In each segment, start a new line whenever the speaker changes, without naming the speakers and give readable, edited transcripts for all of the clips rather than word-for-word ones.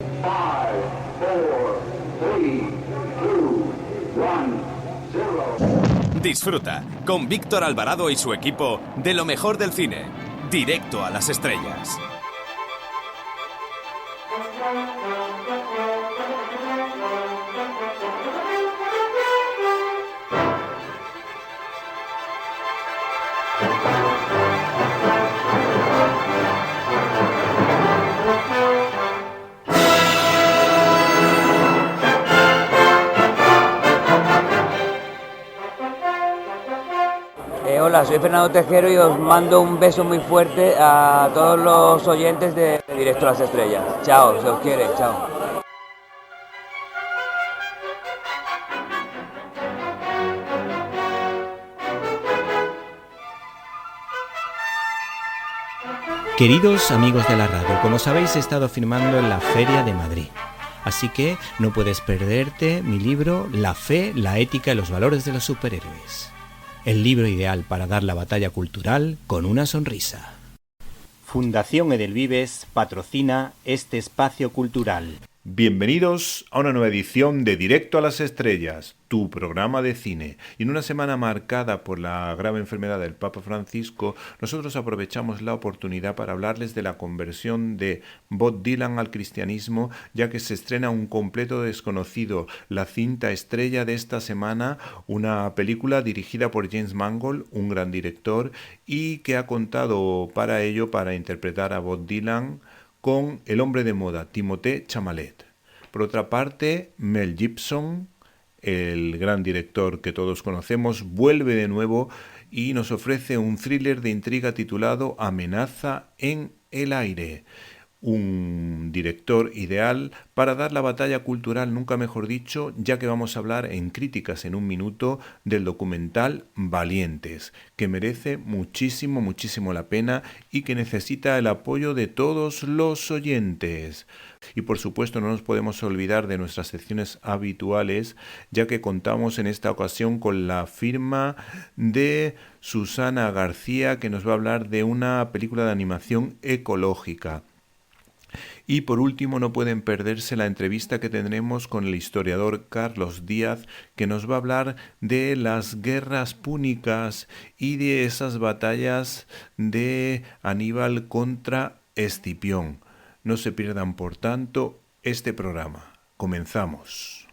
Five, four, three, two, one, zero.
Disfruta con Víctor Alvarado y su equipo de lo mejor del cine. Directo a las estrellas.
Hola, soy Fernando Tejero y os mando un beso muy fuerte a todos los oyentes de Directo a las Estrellas. Chao, se os quiere, chao.
Queridos amigos de la radio, como sabéis he estado firmando en la Feria de Madrid. Así que no puedes perderte mi libro La fe, la ética y los valores de los superhéroes. El libro ideal para dar la batalla cultural con una sonrisa. Fundación Edelvives patrocina este espacio cultural.
Bienvenidos a una nueva edición de Directo a las Estrellas, tu programa de cine. Y en una semana marcada por la grave enfermedad del Papa Francisco, nosotros aprovechamos la oportunidad para hablarles de la conversión de Bob Dylan al cristianismo, ya que se estrena Un completo desconocido, la cinta estrella de esta semana, una película dirigida por James Mangold, un gran director, y que ha contado para ello, para interpretar a Bob Dylan, con el hombre de moda, Timothée Chalamet. Por otra parte, Mel Gibson, el gran director que todos conocemos, vuelve de nuevo y nos ofrece un thriller de intriga titulado Amenaza en el aire. Un director ideal para dar la batalla cultural, nunca mejor dicho, ya que vamos a hablar en Críticas en un minuto del documental Valientes, que merece muchísimo, muchísimo la pena y que necesita el apoyo de todos los oyentes. Y por supuesto no nos podemos olvidar de nuestras secciones habituales, ya que contamos en esta ocasión con la firma de Susana García, que nos va a hablar de una película de animación ecológica. Y por último no pueden perderse la entrevista que tendremos con el historiador Carlos Díaz, que nos va a hablar de las guerras púnicas y de esas batallas de Aníbal contra Escipión. No se pierdan, por tanto, este programa. Comenzamos.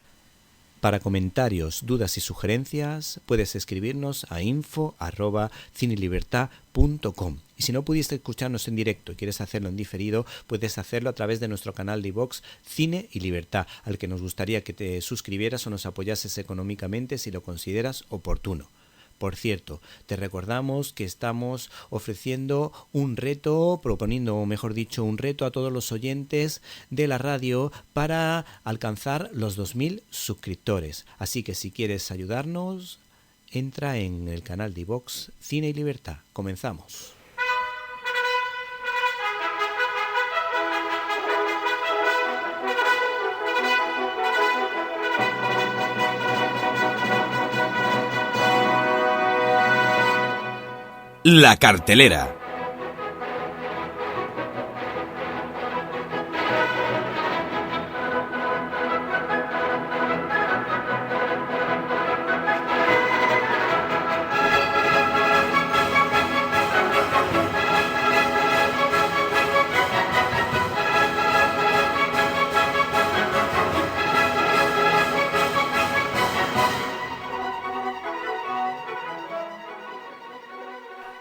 Para comentarios, dudas y sugerencias puedes escribirnos a info@cinelibertad.com. Y si no pudiste escucharnos en directo y quieres hacerlo en diferido, puedes hacerlo a través de nuestro canal de iVoox Cine y Libertad, al que nos gustaría que te suscribieras o nos apoyases económicamente si lo consideras oportuno. Por cierto, te recordamos que estamos ofreciendo un reto, proponiendo, mejor dicho, un reto a todos los oyentes de la radio para alcanzar los 2000 suscriptores. Así que si quieres ayudarnos, entra en el canal de iVoox Cine y Libertad. Comenzamos.
La cartelera.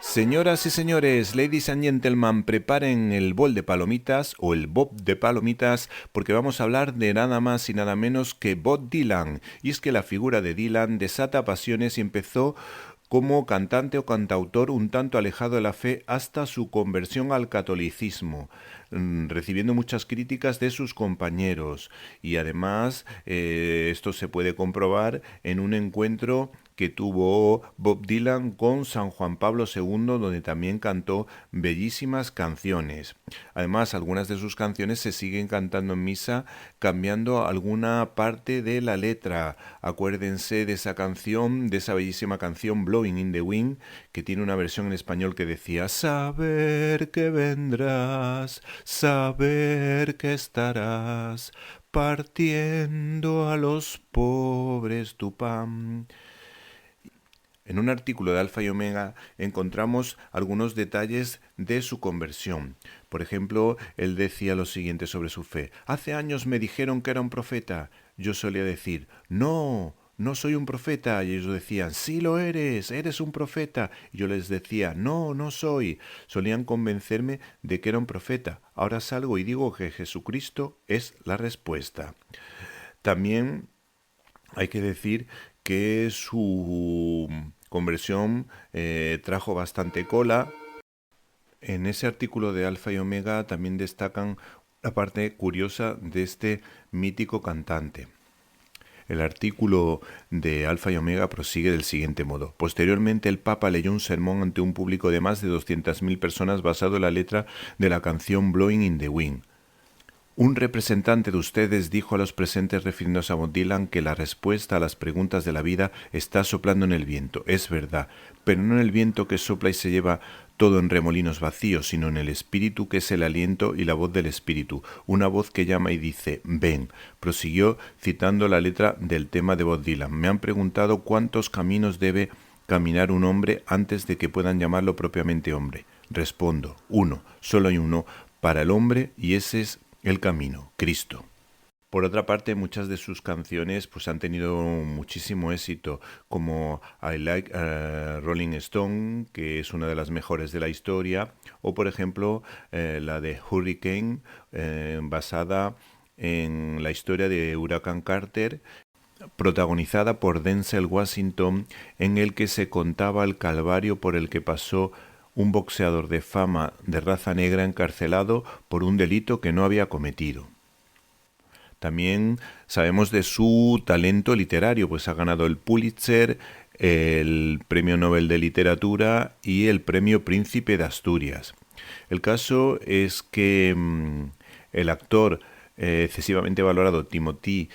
Señoras y señores, ladies and gentlemen, preparen el bol de palomitas o el bob de palomitas, porque vamos a hablar de nada más y nada menos que Bob Dylan. Y es que la figura de Dylan desata pasiones y empezó como cantante o cantautor un tanto alejado de la fe hasta su conversión al catolicismo, recibiendo muchas críticas de sus compañeros. Y además esto se puede comprobar en un encuentro que tuvo Bob Dylan con San Juan Pablo II, donde también cantó bellísimas canciones. Además, algunas de sus canciones se siguen cantando en misa, cambiando alguna parte de la letra. Acuérdense de esa canción, de esa bellísima canción Blowing in the Wind, que tiene una versión en español que decía: saber que vendrás, saber que estarás, partiendo a los pobres tu pan. En un artículo de Alfa y Omega encontramos algunos detalles de su conversión. Por ejemplo, él decía lo siguiente sobre su fe: hace años me dijeron que era un profeta. Yo solía decir: no soy un profeta. Y ellos decían: sí lo eres un profeta. Y yo les decía: no soy. Solían convencerme de que era un profeta. Ahora salgo y digo que Jesucristo es la respuesta. También hay que decir que su conversión trajo bastante cola. En ese artículo de Alfa y Omega también destacan la parte curiosa de este mítico cantante. El artículo de Alfa y Omega prosigue del siguiente modo: posteriormente el Papa leyó un sermón ante un público de más de 200.000 personas basado en la letra de la canción Blowing in the Wind. Un representante de ustedes dijo a los presentes, refiriéndose a Bob Dylan, que la respuesta a las preguntas de la vida está soplando en el viento. Es verdad, pero no en el viento que sopla y se lleva todo en remolinos vacíos, sino en el espíritu, que es el aliento y la voz del espíritu, una voz que llama y dice: ven. Prosiguió citando la letra del tema de Bob Dylan. Me han preguntado cuántos caminos debe caminar un hombre antes de que puedan llamarlo propiamente hombre. Respondo: uno. Solo hay uno para el hombre, y ese es el camino, Cristo. Por otra parte, muchas de sus canciones pues han tenido muchísimo éxito, como I Like Rolling Stone, que es una de las mejores de la historia, o por ejemplo la de Hurricane, basada en la historia de Huracán Carter, protagonizada por Denzel Washington, en el que se contaba el calvario por el que pasó un boxeador de fama de raza negra encarcelado por un delito que no había cometido. También sabemos de su talento literario, pues ha ganado el Pulitzer, el Premio Nobel de Literatura y el Premio Príncipe de Asturias. El caso es que el actor excesivamente valorado Timothée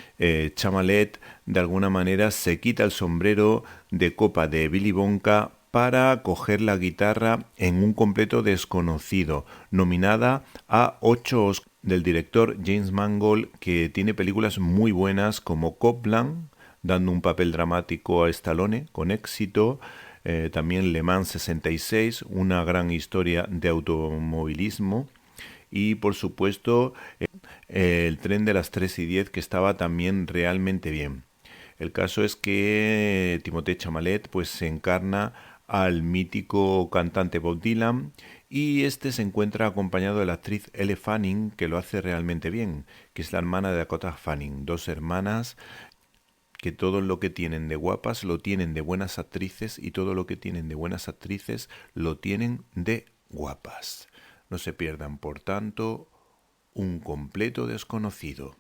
Chalamet de alguna manera se quita el sombrero de copa de Willy Wonka para coger la guitarra en Un completo desconocido, nominada a 8 Oscars, del director James Mangold, que tiene películas muy buenas como Copland, dando un papel dramático a Stallone con éxito, también Le Mans 66, una gran historia de automovilismo, y por supuesto el tren de las 3:10, que estaba también realmente bien. El caso es que Timothée Chalamet pues se encarna al mítico cantante Bob Dylan, y este se encuentra acompañado de la actriz Elle Fanning, que lo hace realmente bien, que es la hermana de Dakota Fanning, dos hermanas que todo lo que tienen de guapas lo tienen de buenas actrices, y todo lo que tienen de buenas actrices lo tienen de guapas. No se pierdan, por tanto, Un completo desconocido.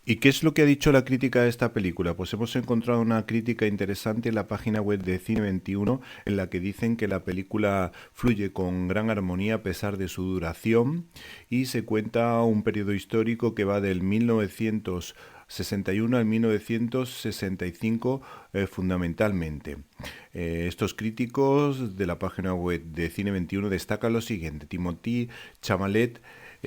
¿Y qué es lo que ha dicho la crítica de esta película? Pues hemos encontrado una crítica interesante en la página web de Cine 21, en la que dicen que la película fluye con gran armonía a pesar de su duración, y se cuenta un periodo histórico que va del 1961 al 1965 fundamentalmente. Estos críticos de la página web de Cine 21 destacan lo siguiente: Timothée Chalamet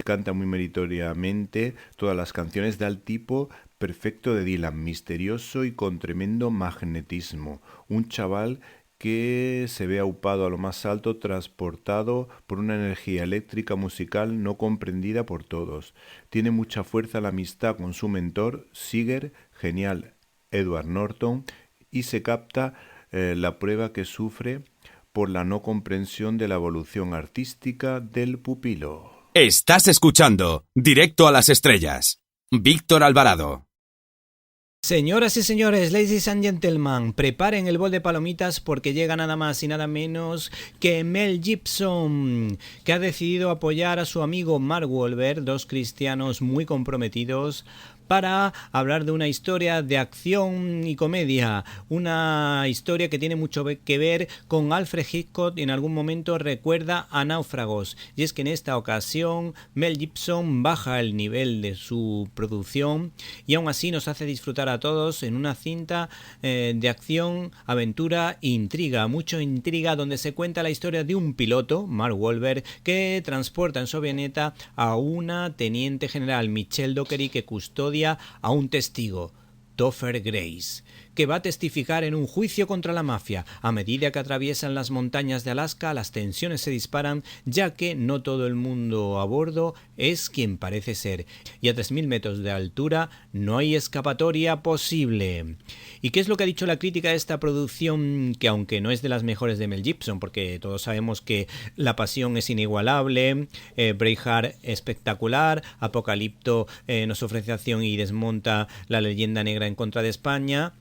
canta muy meritoriamente todas las canciones, da el tipo perfecto de Dylan, misterioso y con tremendo magnetismo. Un chaval que se ve aupado a lo más alto, transportado por una energía eléctrica musical no comprendida por todos. Tiene mucha fuerza la amistad con su mentor, Seeger, genial Edward Norton, y se capta la prueba que sufre por la no comprensión de la evolución artística del pupilo.
Estás escuchando Directo a las Estrellas. Víctor Alvarado.
Señoras y señores, ladies and gentlemen, preparen el bol de palomitas porque llega nada más y nada menos que Mel Gibson, que ha decidido apoyar a su amigo Mark Wahlberg, dos cristianos muy comprometidos, para hablar de una historia de acción y comedia, una historia que tiene mucho que ver con Alfred Hitchcock y en algún momento recuerda a Náufragos. Y es que en esta ocasión Mel Gibson baja el nivel de su producción y aún así nos hace disfrutar a todos en una cinta de acción, aventura e intriga, mucho intriga, donde se cuenta la historia de un piloto, Mark Wahlberg, que transporta en su avioneta a una teniente general, Michelle Dockery, que custodia a un testigo, Topher Grace, que va a testificar en un juicio contra la mafia. A medida que atraviesan las montañas de Alaska, las tensiones se disparan, ya que no todo el mundo a bordo es quien parece ser, y a 3.000 metros de altura no hay escapatoria posible. ¿Y qué es lo que ha dicho la crítica de esta producción, que aunque no es de las mejores de Mel Gibson, porque todos sabemos que La Pasión es inigualable, Braveheart espectacular, Apocalipto nos ofrece acción y desmonta la leyenda negra en contra de España?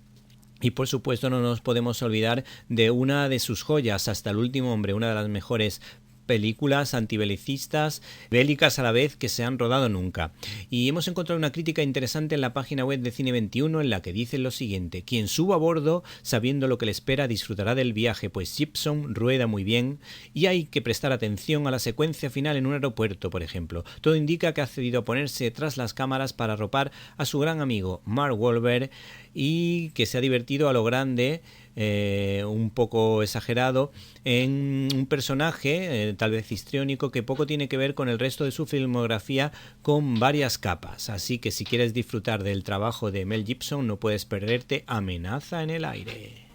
Y por supuesto no nos podemos olvidar de una de sus joyas, Hasta el último hombre, una de las mejores películas antibelicistas, bélicas a la vez, que se han rodado nunca. Y hemos encontrado una crítica interesante en la página web de Cine 21 en la que dice lo siguiente: quien suba a bordo sabiendo lo que le espera disfrutará del viaje, pues Gibson rueda muy bien y hay que prestar atención a la secuencia final en un aeropuerto, por ejemplo. Todo indica que ha accedido a ponerse tras las cámaras para arropar a su gran amigo Mark Wahlberg y que se ha divertido a lo grande, un poco exagerado, en un personaje tal vez histriónico que poco tiene que ver con el resto de su filmografía, con varias capas. Así que si quieres disfrutar del trabajo de Mel Gibson no puedes perderte Amenaza en el aire.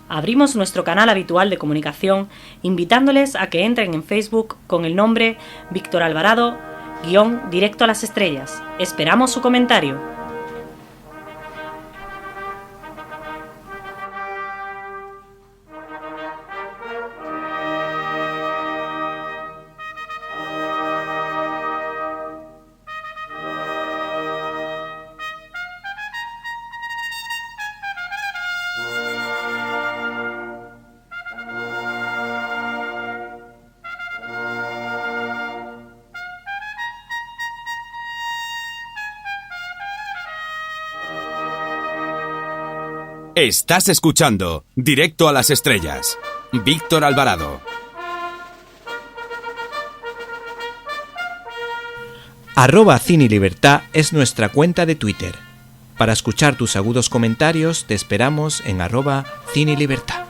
Abrimos nuestro canal habitual de comunicación invitándoles a que entren en Facebook con el nombre Víctor Alvarado _Directo a las Estrellas. Esperamos su comentario.
Estás escuchando Directo a las Estrellas. Víctor Alvarado.
@CineLibertad es nuestra cuenta de Twitter. Para escuchar tus agudos comentarios te esperamos en @CineLibertad.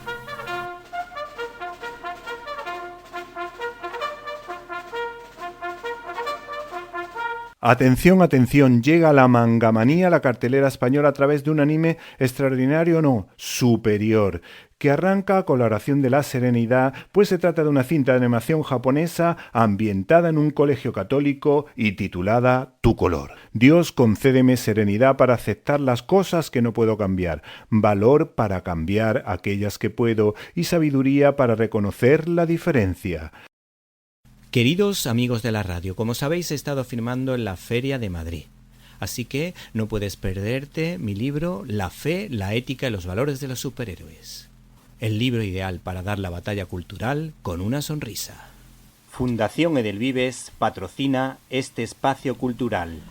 Atención, atención, llega la mangamanía a la cartelera española a través de un anime extraordinario, no, superior, que arranca con la oración de la serenidad, pues se trata de una cinta de animación japonesa ambientada en un colegio católico y titulada Tu color. Dios, concédeme serenidad para aceptar las cosas que no puedo cambiar, valor para cambiar aquellas que puedo y sabiduría para reconocer la diferencia.
Queridos amigos de la radio, como sabéis he estado firmando en la Feria de Madrid, así que no puedes perderte mi libro La fe, la ética y los valores de los superhéroes. El libro ideal para dar la batalla cultural con una sonrisa. Fundación Edelvives patrocina este espacio cultural.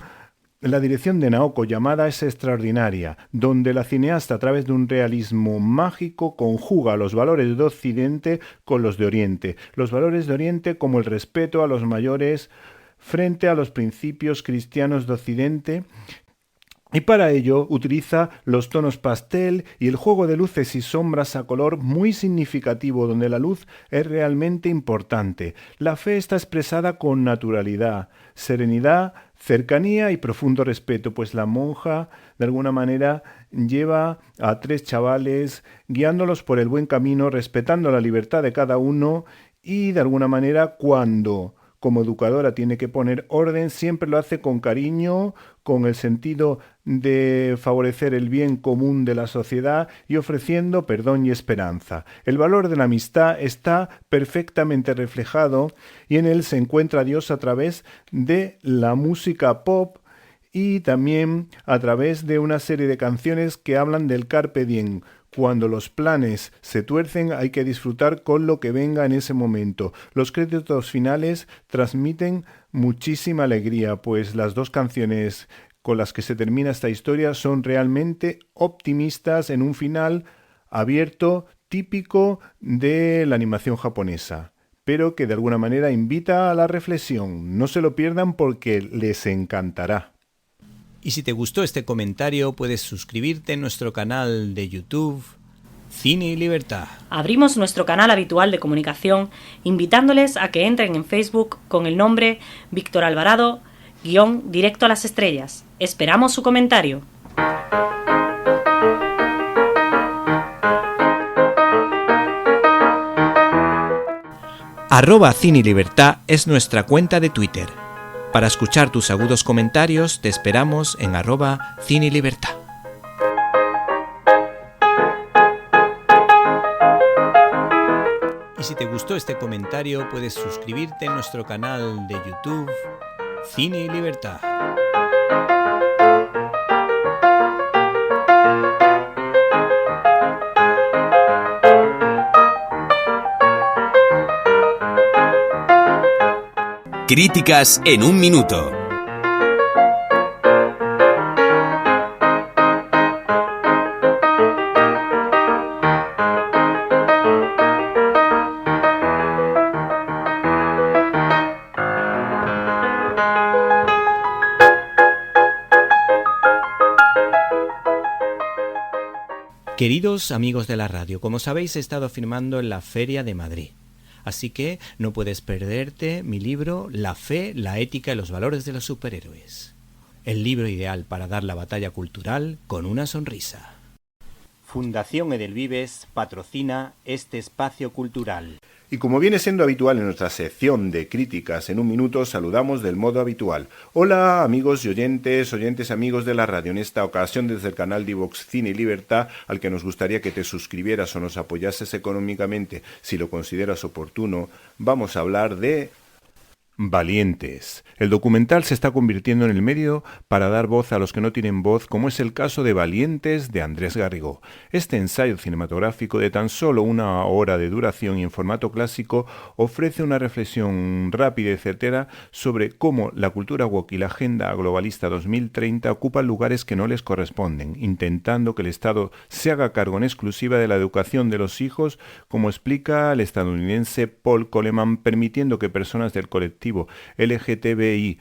La dirección de Naoko Yamada es extraordinaria, donde la cineasta a través de un realismo mágico conjuga los valores de Occidente con los de Oriente. Los valores de Oriente como el respeto a los mayores frente a los principios cristianos de Occidente. Y para ello utiliza los tonos pastel y el juego de luces y sombras a color muy significativo, donde la luz es realmente importante. La fe está expresada con naturalidad, serenidad, cercanía y profundo respeto, pues la monja de alguna manera lleva a 3 chavales guiándolos por el buen camino, respetando la libertad de cada uno y de alguna manera cuando como educadora tiene que poner orden, siempre lo hace con cariño, con el sentido de favorecer el bien común de la sociedad y ofreciendo perdón y esperanza. El valor de la amistad está perfectamente reflejado y en él se encuentra Dios a través de la música pop y también a través de una serie de canciones que hablan del carpe diem. cuando los planes se tuercen hay que disfrutar con lo que venga en ese momento. Los créditos finales transmiten muchísima alegría, pues las dos canciones con las que se termina esta historia son realmente optimistas en un final abierto típico de la animación japonesa, pero que de alguna manera invita a la reflexión. No se lo pierdan porque les encantará.
Y si te gustó este comentario, puedes suscribirte en nuestro canal de YouTube Cine y Libertad.
Abrimos nuestro canal habitual de comunicación invitándoles a que entren en Facebook con el nombre Víctor Alvarado _Directo a las Estrellas. Esperamos su comentario.
@Cine y Libertad es nuestra cuenta de Twitter. Para escuchar tus agudos comentarios te esperamos en @Cine y Libertad. Y si te gustó este comentario, puedes suscribirte en nuestro canal de YouTube Cine y Libertad.
Críticas en un minuto.
Queridos amigos de la radio, como sabéis he estado firmando en la Feria de Madrid. Así que no puedes perderte mi libro La fe, la ética y los valores de los superhéroes. El libro ideal para dar la batalla cultural con una sonrisa. Fundación Edelvives patrocina este espacio cultural.
Y como viene siendo habitual en nuestra sección de críticas en un minuto, saludamos del modo habitual. Hola amigos y oyentes amigos de la radio. En esta ocasión desde el canal de iVox Cine y Libertad, al que nos gustaría que te suscribieras o nos apoyases económicamente si lo consideras oportuno, vamos a hablar de Valientes. El documental se está convirtiendo en el medio para dar voz a los que no tienen voz, como es el caso de Valientes de Andrés Garrigó. Este ensayo cinematográfico de tan solo 1 hora de duración y en formato clásico ofrece una reflexión rápida y certera sobre cómo la cultura woke y la agenda globalista 2030 ocupan lugares que no les corresponden, intentando que el Estado se haga cargo en exclusiva de la educación de los hijos, como explica el estadounidense Paul Coleman, permitiendo que personas del colectivo LGTBIQ+,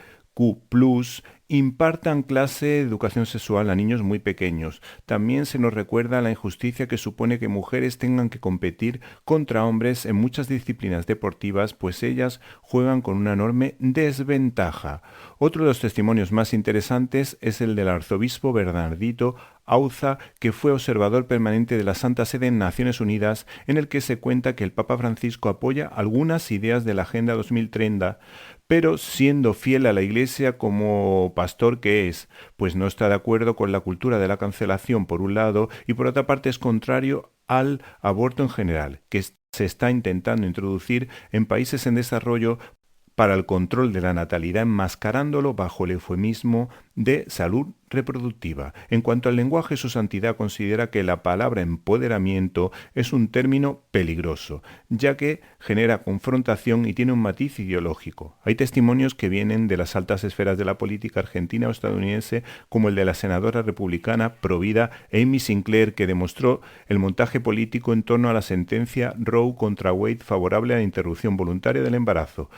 impartan clase de educación sexual a niños muy pequeños. También se nos recuerda la injusticia que supone que mujeres tengan que competir contra hombres en muchas disciplinas deportivas, pues ellas juegan con una enorme desventaja. Otro de los testimonios más interesantes es el del arzobispo Bernardito Auza, que fue observador permanente de la Santa Sede en Naciones Unidas, en el que se cuenta que el Papa Francisco apoya algunas ideas de la Agenda 2030, pero siendo fiel a la Iglesia como pastor que es, pues no está de acuerdo con la cultura de la cancelación por un lado y por otra parte es contrario al aborto en general, que se está intentando introducir en países en desarrollo para el control de la natalidad, enmascarándolo bajo el eufemismo de salud reproductiva. En cuanto al lenguaje, su santidad considera que la palabra empoderamiento es un término peligroso, ya que genera confrontación y tiene un matiz ideológico. Hay testimonios que vienen de las altas esferas de la política argentina o estadounidense, como el de la senadora republicana provida Amy Sinclair, que demostró el montaje político en torno a la sentencia Roe contra Wade favorable a la interrupción voluntaria del embarazo.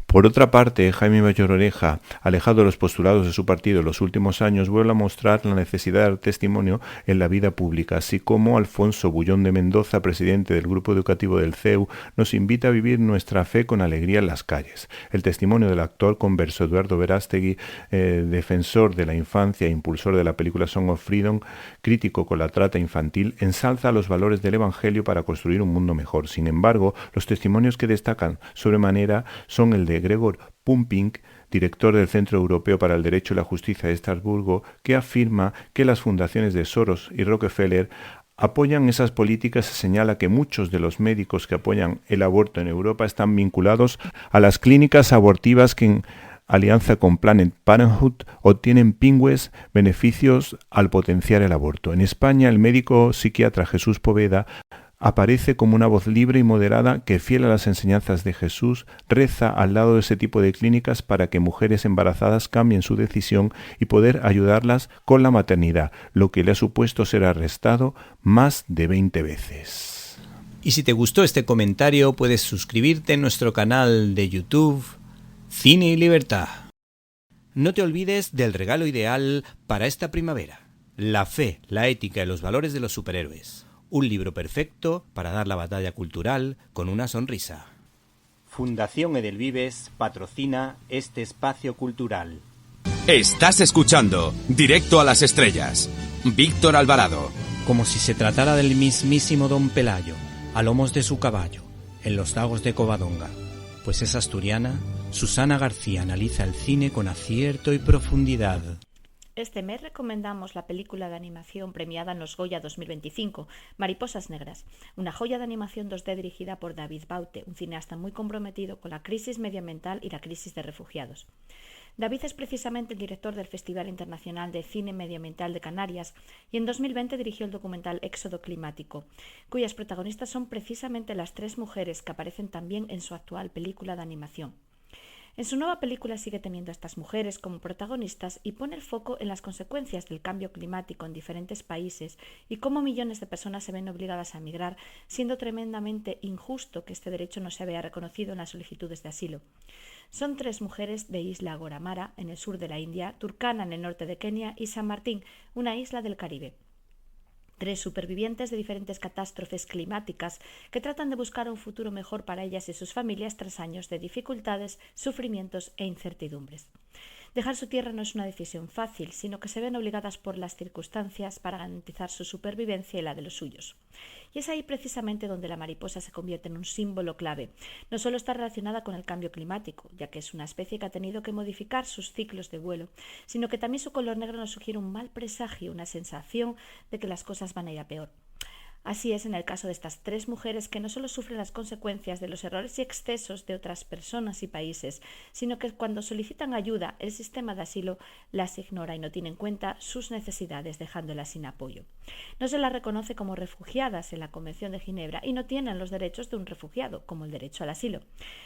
Por otra parte, Jaime Mayor Oreja, alejado de los postulados de su partido en los últimos años, vuelve a mostrar la necesidad de dar testimonio en la vida pública, así como Alfonso Bullón de Mendoza, presidente del Grupo Educativo del CEU, nos invita a vivir nuestra fe con alegría en las calles. El testimonio del actor converso Eduardo Verástegui, defensor de la infancia e impulsor de la película Song of Freedom, crítico con la trata infantil, ensalza los valores del Evangelio para construir un mundo mejor. Sin embargo, los testimonios que destacan sobremanera son el de Gregor Pumping, director del Centro Europeo para el Derecho y la Justicia de Estrasburgo, que afirma que las fundaciones de Soros y Rockefeller apoyan esas políticas. Se señala que muchos de los médicos que apoyan el aborto en Europa están vinculados a las clínicas abortivas que alianza con Planned Parenthood, obtienen pingües beneficios al potenciar el aborto. En España, el médico psiquiatra Jesús Poveda aparece como una voz libre y moderada que, fiel a las enseñanzas de Jesús, reza al lado de ese tipo de clínicas para que mujeres embarazadas cambien su decisión y poder ayudarlas con la maternidad, lo que le ha supuesto ser arrestado más de 20 veces.
Y si te gustó este comentario, puedes suscribirte en nuestro canal de YouTube Cine y Libertad. No te olvides del regalo ideal para esta primavera: La fe, la ética y los valores de los superhéroes. Un libro perfecto para dar la batalla cultural con una sonrisa. Fundación Edelvives patrocina este espacio cultural.
Estás escuchando Directo a las Estrellas. Víctor Alvarado.
Como si se tratara del mismísimo Don Pelayo, a lomos de su caballo, en los lagos de Covadonga. Pues es asturiana, Susana García analiza el cine con acierto y profundidad.
Este mes recomendamos la película de animación premiada en los Goya 2025, Mariposas Negras, una joya de animación 2D dirigida por David Baute, un cineasta muy comprometido con la crisis medioambiental y la crisis de refugiados. David es precisamente el director del Festival Internacional de Cine Medioambiental de Canarias y en 2020 dirigió el documental Éxodo Climático, cuyas protagonistas son precisamente las 3 mujeres que aparecen también en su actual película de animación. En su nueva película sigue teniendo a estas mujeres como protagonistas y pone el foco en las consecuencias del cambio climático en diferentes países y cómo millones de personas se ven obligadas a emigrar, siendo tremendamente injusto que este derecho no se vea reconocido en las solicitudes de asilo. Son 3 mujeres de Isla Goramara, en el sur de la India, Turkana, en el norte de Kenia, y San Martín, una isla del Caribe. 3 supervivientes de diferentes catástrofes climáticas que tratan de buscar un futuro mejor para ellas y sus familias tras años de dificultades, sufrimientos e incertidumbres. Dejar su tierra no es una decisión fácil, sino que se ven obligadas por las circunstancias para garantizar su supervivencia y la de los suyos. Y es ahí precisamente donde la mariposa se convierte en un símbolo clave. No solo está relacionada con el cambio climático, ya que es una especie que ha tenido que modificar sus ciclos de vuelo, sino que también su color negro nos sugiere un mal presagio, una sensación de que las cosas van a ir a peor. Así es en el caso de estas 3 mujeres que no solo sufren las consecuencias de los errores y excesos de otras personas y países, sino que cuando solicitan ayuda, el sistema de asilo las ignora y no tiene en cuenta sus necesidades, dejándolas sin apoyo. No se las reconoce como refugiadas en la Convención de Ginebra y no tienen los derechos de un refugiado, como el derecho al asilo.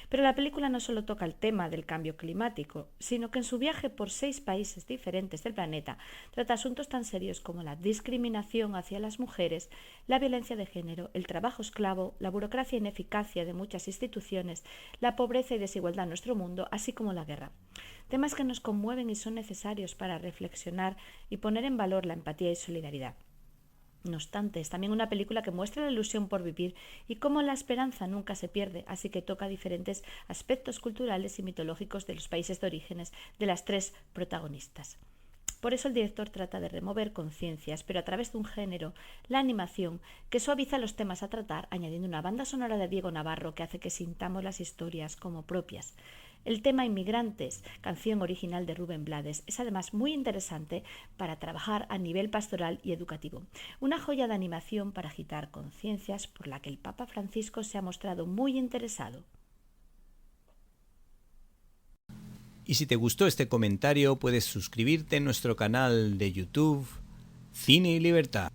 Pero la película no solo toca el tema del cambio climático, sino que en su viaje por 6 países diferentes del planeta trata asuntos tan serios como la discriminación hacia las mujeres, la violencia de género, el trabajo esclavo, la burocracia e ineficacia de muchas instituciones, la pobreza y desigualdad en nuestro mundo, así como la guerra. Temas que nos conmueven y son necesarios para reflexionar y poner en valor la empatía y solidaridad. No obstante, es también una película que muestra la ilusión por vivir y cómo la esperanza nunca se pierde, así que toca diferentes aspectos culturales y mitológicos de los países de orígenes de las 3 protagonistas. Por eso el director trata de remover conciencias, pero a través de un género, la animación, que suaviza los temas a tratar, añadiendo una banda sonora de Diego Navarro que hace que sintamos las historias como propias. El tema Inmigrantes, canción original de Rubén Blades, es además muy interesante para trabajar a nivel pastoral y educativo. Una joya de animación para agitar conciencias por la que el Papa Francisco se ha mostrado muy interesado.
Y si te gustó este comentario, puedes suscribirte en nuestro canal de YouTube Cine y Libertad.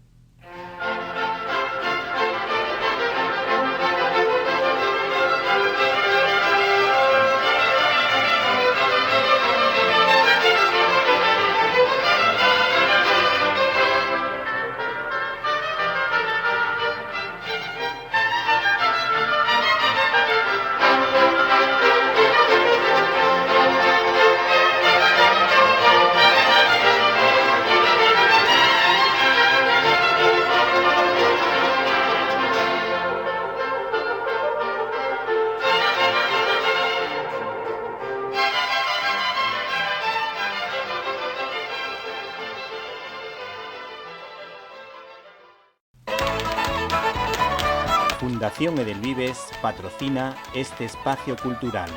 Fundación Edelvives patrocina este espacio cultural.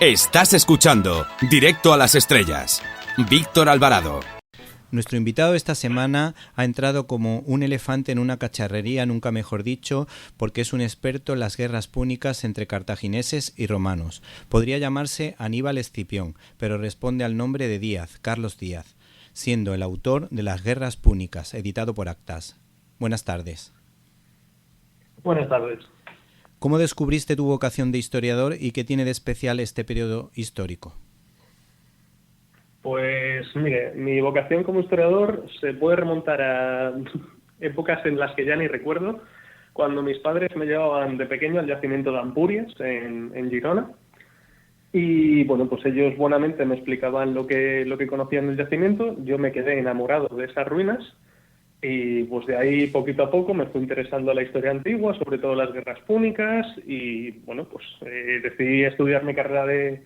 Estás escuchando Directo a las Estrellas. Víctor Alvarado.
Nuestro invitado esta semana ha entrado como un elefante en una cacharrería, nunca mejor dicho, porque es un experto en las guerras púnicas entre cartagineses y romanos. Podría llamarse Aníbal Escipión, pero responde al nombre de Díaz, Carlos Díaz, siendo el autor de Las guerras púnicas, editado por Actas. Buenas tardes.
Buenas tardes.
¿Cómo descubriste tu vocación de historiador y qué tiene de especial este periodo histórico?
Pues mire, mi vocación como historiador se puede remontar a épocas en las que ya ni recuerdo, cuando mis padres me llevaban de pequeño al yacimiento de Ampurias, en Girona, y bueno, pues ellos buenamente me explicaban lo que conocían del yacimiento. Yo me quedé enamorado de esas ruinas, y pues de ahí poquito a poco me fui interesando en la historia antigua, sobre todo las guerras púnicas, y bueno, pues decidí estudiar mi carrera de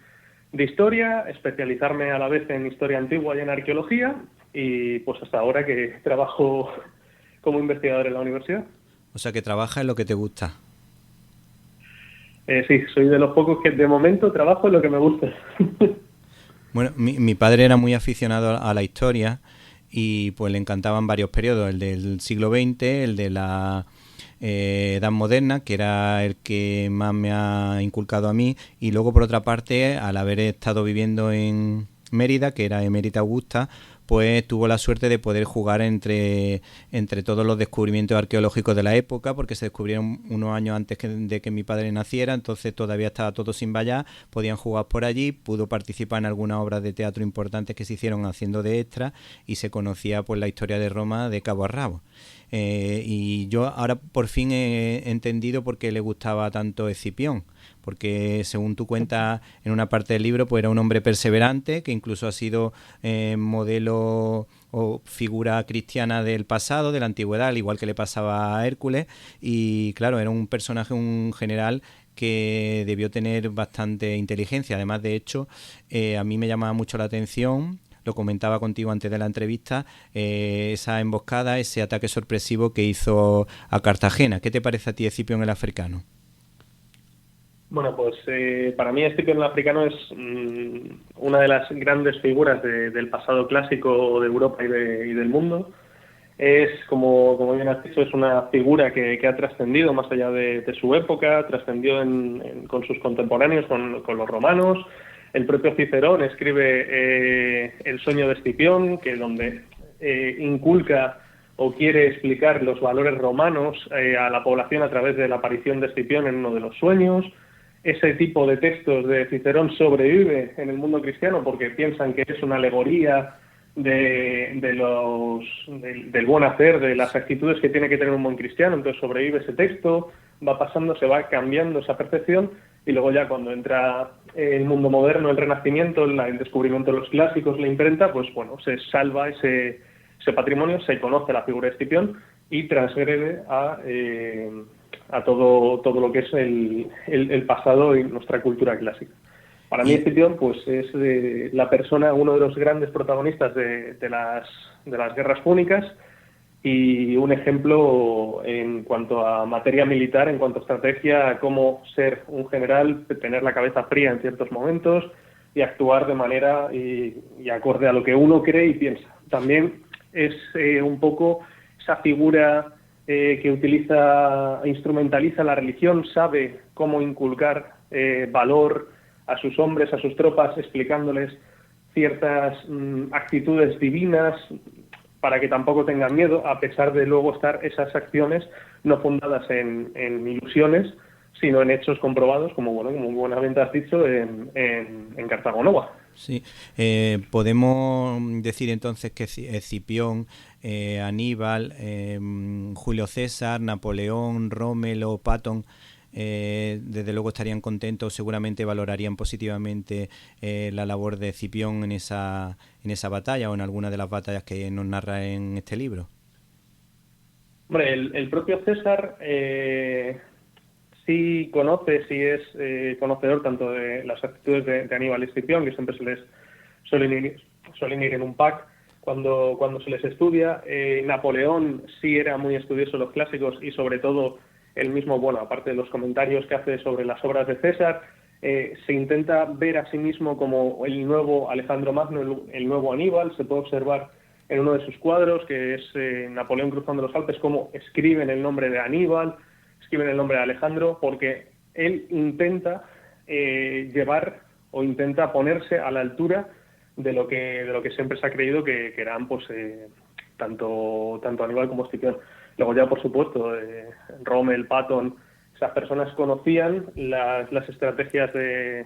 historia, especializarme a la vez en historia antigua y en arqueología, y pues hasta ahora que trabajo como investigador en la universidad.
O sea, que trabajas en lo que te gusta.
Sí, soy de los pocos que de momento trabajo en lo que me gusta.
Bueno, mi padre era muy aficionado a la historia y pues le encantaban varios periodos, el del siglo XX, el de la Edad Moderna, que era el que más me ha inculcado a mí, y luego por otra parte, al haber estado viviendo en Mérida, que era Emérita Augusta, pues tuvo la suerte de poder jugar entre todos los descubrimientos arqueológicos de la época, porque se descubrieron unos años antes de que mi padre naciera, entonces todavía estaba todo sin vallar, podían jugar por allí, pudo participar en algunas obras de teatro importantes que se hicieron haciendo de extra, y se conocía pues la historia de Roma de cabo a rabo. Y yo ahora por fin he entendido por qué le gustaba tanto Escipión, porque según tú cuentas en una parte del libro, pues era un hombre perseverante, que incluso ha sido modelo o figura cristiana del pasado, de la antigüedad, al igual que le pasaba a Hércules, y claro, era un personaje, un general que debió tener bastante inteligencia. Además, de hecho, a mí me llamaba mucho la atención, lo comentaba contigo antes de la entrevista, esa emboscada, ese ataque sorpresivo que hizo a Cartagena. ¿Qué te parece a ti Escipión el africano?
Bueno, pues para mí Escipión el africano es una de las grandes figuras del pasado clásico de Europa y del mundo. Es, como bien has dicho, es una figura que ha trascendido más allá de su época, trascendió con sus contemporáneos, con los romanos. El propio Cicerón escribe El sueño de Escipión, que donde inculca o quiere explicar los valores romanos a la población a través de la aparición de Escipión en uno de los sueños. Ese tipo de textos de Cicerón sobrevive en el mundo cristiano porque piensan que es una alegoría del buen hacer, de las actitudes que tiene que tener un buen cristiano. Entonces sobrevive ese texto, va pasando, se va cambiando esa percepción, y luego ya cuando entra el mundo moderno, el Renacimiento, el descubrimiento de los clásicos, la imprenta, pues bueno, se salva ese patrimonio, se conoce la figura de Escipión y transgrede a todo lo que es el pasado y nuestra cultura clásica. Para mí Escipión pues es la persona, uno de los grandes protagonistas de las guerras púnicas, y un ejemplo en cuanto a materia militar, en cuanto a estrategia, cómo ser un general, tener la cabeza fría en ciertos momentos y actuar de manera y acorde a lo que uno cree y piensa. También es un poco esa figura que instrumentaliza la religión, sabe cómo inculcar valor a sus hombres, a sus tropas, explicándoles ciertas actitudes divinas para que tampoco tengan miedo, a pesar de luego estar esas acciones no fundadas en ilusiones, sino en hechos comprobados, como buenamente has dicho, en Cartago Nova.
Sí, podemos decir entonces que Escipión, Aníbal, Julio César, Napoleón, Rómelo, Patón, desde luego estarían contentos, seguramente valorarían positivamente la labor de Escipión en esa batalla o en alguna de las batallas que nos narra en este libro.
Hombre, el propio César sí conoce, sí es conocedor tanto de las actitudes de Aníbal y Escipión, que siempre se les suelen ir en un pack cuando se les estudia. Napoleón sí era muy estudioso de los clásicos, y sobre todo él mismo, bueno, aparte de los comentarios que hace sobre las obras de César, se intenta ver a sí mismo como el nuevo Alejandro Magno, el nuevo Aníbal. Se puede observar en uno de sus cuadros, que es Napoleón cruzando los Alpes, cómo escriben el nombre de Aníbal, escriben el nombre de Alejandro, porque él intenta llevar o intenta ponerse a la altura de lo que siempre se ha creído que eran pues tanto Aníbal como Escipión. Luego ya, por supuesto, Rommel, Patton, esas personas conocían las estrategias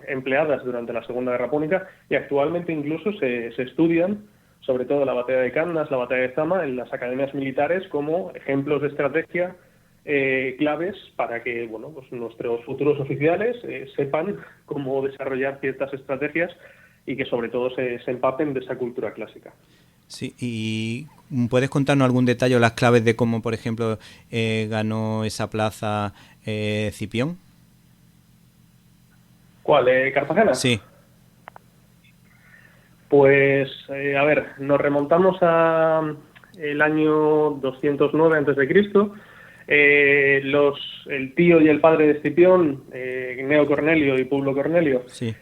empleadas durante la Segunda Guerra Púnica, y actualmente incluso se estudian, sobre todo la batalla de Cannas, la batalla de Zama, en las academias militares como ejemplos de estrategia claves para que pues nuestros futuros oficiales sepan cómo desarrollar ciertas estrategias y que sobre todo se empapen de esa cultura clásica.
Sí, y ¿puedes contarnos algún detalle o las claves de cómo, por ejemplo, ganó esa plaza Escipión?
¿Cuál? ¿Cartagena?
Sí.
Pues, a ver, nos remontamos a el año 209 a.C. El tío y el padre de Escipión, Gneo Cornelio y Publio Cornelio,
Sí.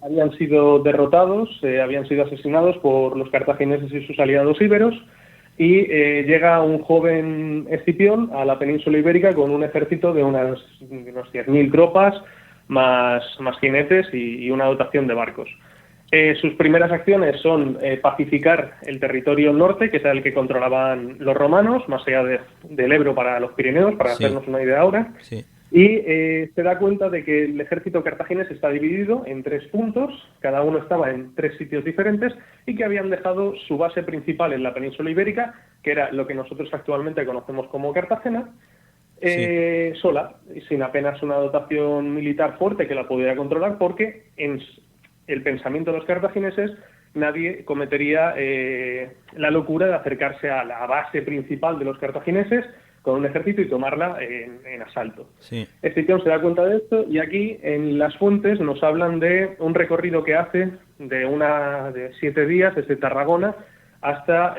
habían sido derrotados, habían sido asesinados por los cartagineses y sus aliados íberos, y llega un joven Escipión a la península ibérica con un ejército de unos 10.000 tropas, más jinetes y una dotación de barcos. Sus primeras acciones son pacificar el territorio norte, que es el que controlaban los romanos, más allá del Ebro para los Pirineos, para hacernos una idea ahora.
Sí.
Y se da cuenta de que el ejército cartaginés está dividido en 3 puntos, cada uno estaba en 3 sitios diferentes, y que habían dejado su base principal en la península ibérica, que era lo que nosotros actualmente conocemos como Cartagena, sola, y sin apenas una dotación militar fuerte que la pudiera controlar, porque en el pensamiento de los cartagineses nadie cometería la locura de acercarse a la base principal de los cartagineses con un ejército y tomarla en asalto.
Sí.
Escipión se da cuenta de esto, y aquí en las fuentes nos hablan de un recorrido que hace de 7 días desde Tarragona hasta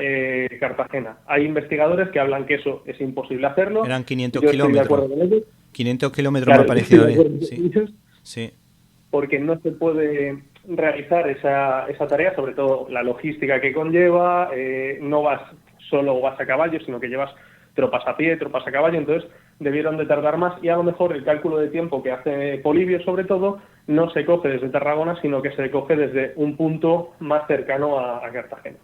Cartagena. Hay investigadores que hablan que eso es imposible hacerlo.
Eran 500
Yo estoy de
kilómetros.
acuerdo con ellos.
500 kilómetros
Claro,
me ha parecido
estoy de
bien.
acuerdo con ellos,
Sí.
porque no se puede realizar esa tarea, sobre todo la logística que conlleva. No vas solo, vas a caballo, sino que llevas tropas a pie, tropas a caballo, entonces debieron de tardar más, y a lo mejor el cálculo de tiempo que hace Polibio, sobre todo, no se coge desde Tarragona, sino que se coge desde un punto más cercano a Cartagena.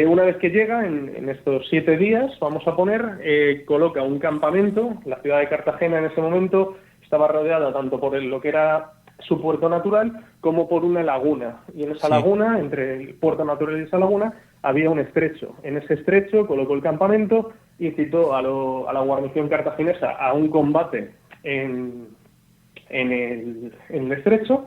Una vez que llega, en estos 7 días, vamos a poner, coloca un campamento. La ciudad de Cartagena en ese momento estaba rodeada tanto por lo que era su puerto natural como por una laguna, y en esa laguna, entre el puerto natural y esa laguna, había un estrecho. En ese estrecho colocó el campamento y citó a la guarnición cartaginesa a un combate en el estrecho,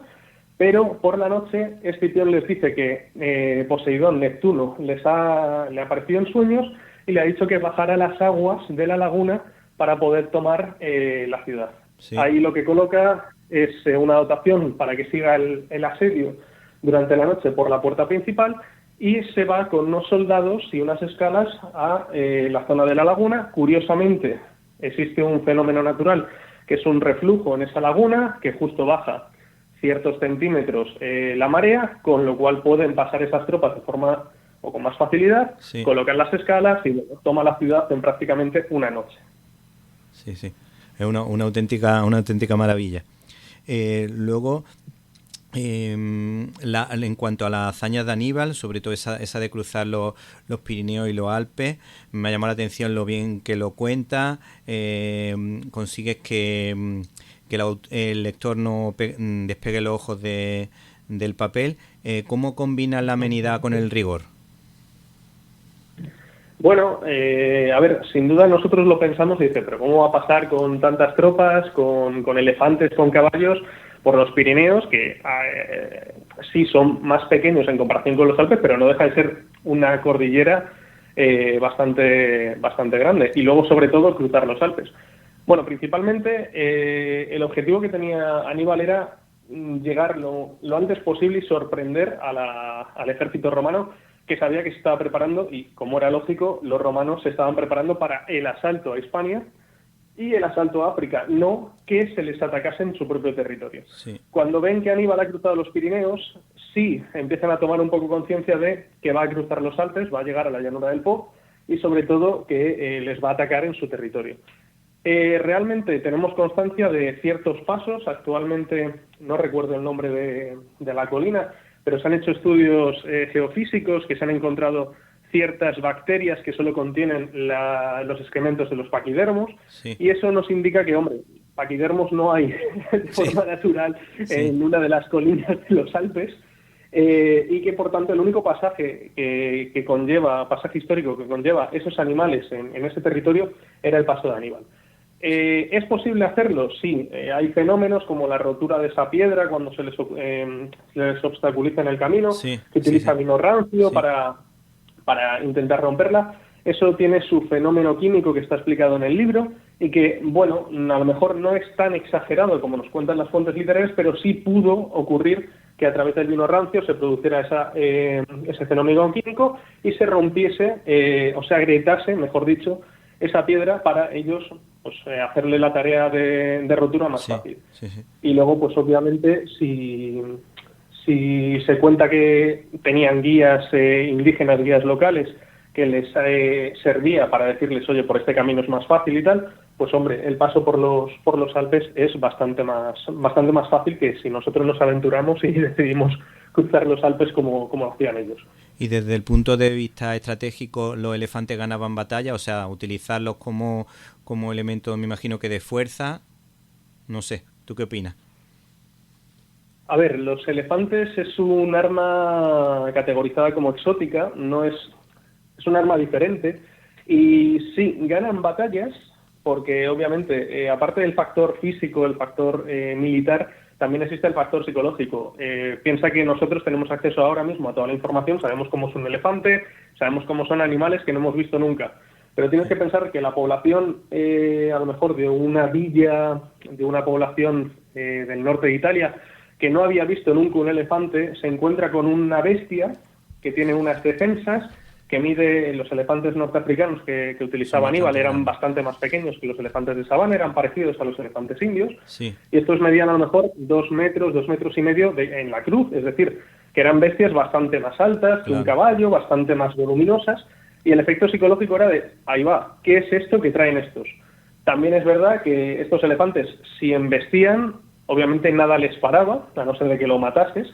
pero por la noche Escipión les dice que Poseidón, Neptuno, le apareció en sueños y le ha dicho que bajara las aguas de la laguna para poder tomar la ciudad. Sí. Ahí lo que coloca es una dotación para que siga el asedio durante la noche por la puerta principal, y se va con unos soldados y unas escalas a la zona de la laguna. Curiosamente, existe un fenómeno natural que es un reflujo en esa laguna, que justo baja ciertos centímetros la marea, con lo cual pueden pasar esas tropas de forma o con más facilidad, colocan las escalas y toma la ciudad en prácticamente una noche.
Sí, sí, es una auténtica maravilla. Luego, en cuanto a la hazaña de Aníbal, sobre todo esa de cruzar los Pirineos y los Alpes, me ha llamado la atención lo bien que lo cuenta. Consigues que el lector no despegue los ojos del papel. ¿Cómo combinas la amenidad con el rigor?
Bueno, a ver, sin duda nosotros lo pensamos y dice, pero ¿cómo va a pasar con tantas tropas, con elefantes, con caballos, por los Pirineos, que sí son más pequeños en comparación con los Alpes, pero no deja de ser una cordillera bastante grande, y luego sobre todo cruzar los Alpes? Bueno, principalmente el objetivo que tenía Aníbal era llegar lo antes posible y sorprender al ejército romano, que sabía que se estaba preparando, y como era lógico, los romanos se estaban preparando para el asalto a Hispania, y el asalto a África, no que se les atacase en su propio territorio.
Sí.
Cuando ven que Aníbal ha cruzado los Pirineos, sí empiezan a tomar un poco conciencia de que va a cruzar los Alpes, va a llegar a la llanura del Po y sobre todo que les va a atacar en su territorio. Realmente tenemos constancia de ciertos pasos. Actualmente no recuerdo el nombre de la colina, pero se han hecho estudios geofísicos que se han encontrado ciertas bacterias que solo contienen los excrementos de los paquidermos,
Sí.
y eso nos indica que, hombre, paquidermos no hay de forma natural en una de las colinas de los Alpes, y que por tanto el único pasaje pasaje histórico que conlleva esos animales en ese territorio era el paso de Aníbal. ¿Es posible hacerlo? Sí. Hay fenómenos como la rotura de esa piedra cuando se les obstaculiza en el camino,
Sí,
que utiliza
sí.
vino rancio
Sí.
para intentar romperla. Eso tiene su fenómeno químico que está explicado en el libro y que, bueno, a lo mejor no es tan exagerado como nos cuentan las fuentes literarias, pero sí pudo ocurrir que a través del vino rancio se produciera ese fenómeno químico y se rompiese, o se agrietase, mejor dicho, esa piedra para ellos pues hacerle la tarea de rotura más fácil.
Sí, sí.
Y luego, pues obviamente, si se cuenta que tenían guías indígenas, guías locales, que les servía para decirles, oye, por este camino es más fácil y tal, pues hombre, el paso por los Alpes es bastante más fácil que si nosotros nos aventuramos y decidimos cruzar los Alpes como hacían ellos.
Y desde el punto de vista estratégico, ¿los elefantes ganaban batalla? O sea, utilizarlos como elemento, me imagino que de fuerza. No sé, ¿tú qué opinas?
A ver, los elefantes es un arma categorizada como exótica, es un arma diferente, y sí, ganan batallas porque obviamente, aparte del factor físico, el factor militar, también existe el factor psicológico. Piensa que nosotros tenemos acceso ahora mismo a toda la información, sabemos cómo es un elefante, sabemos cómo son animales que no hemos visto nunca, pero tienes que pensar que la población, a lo mejor de una villa, de una población del norte de Italia, que no había visto nunca un elefante, se encuentra con una bestia que tiene unas defensas, que mide, los elefantes norteafricanos que utilizaba Aníbal eran bastante más pequeños que los elefantes de sabana, eran parecidos a los elefantes indios,
Sí.
y estos medían a lo mejor 2 metros, 2 metros y medio en la cruz, es decir, que eran bestias bastante más altas que un caballo, bastante más voluminosas, y el efecto psicológico era de, ahí va, ¿qué es esto que traen estos? También es verdad que estos elefantes, si embestían, obviamente nada les paraba, a no ser de que lo matases,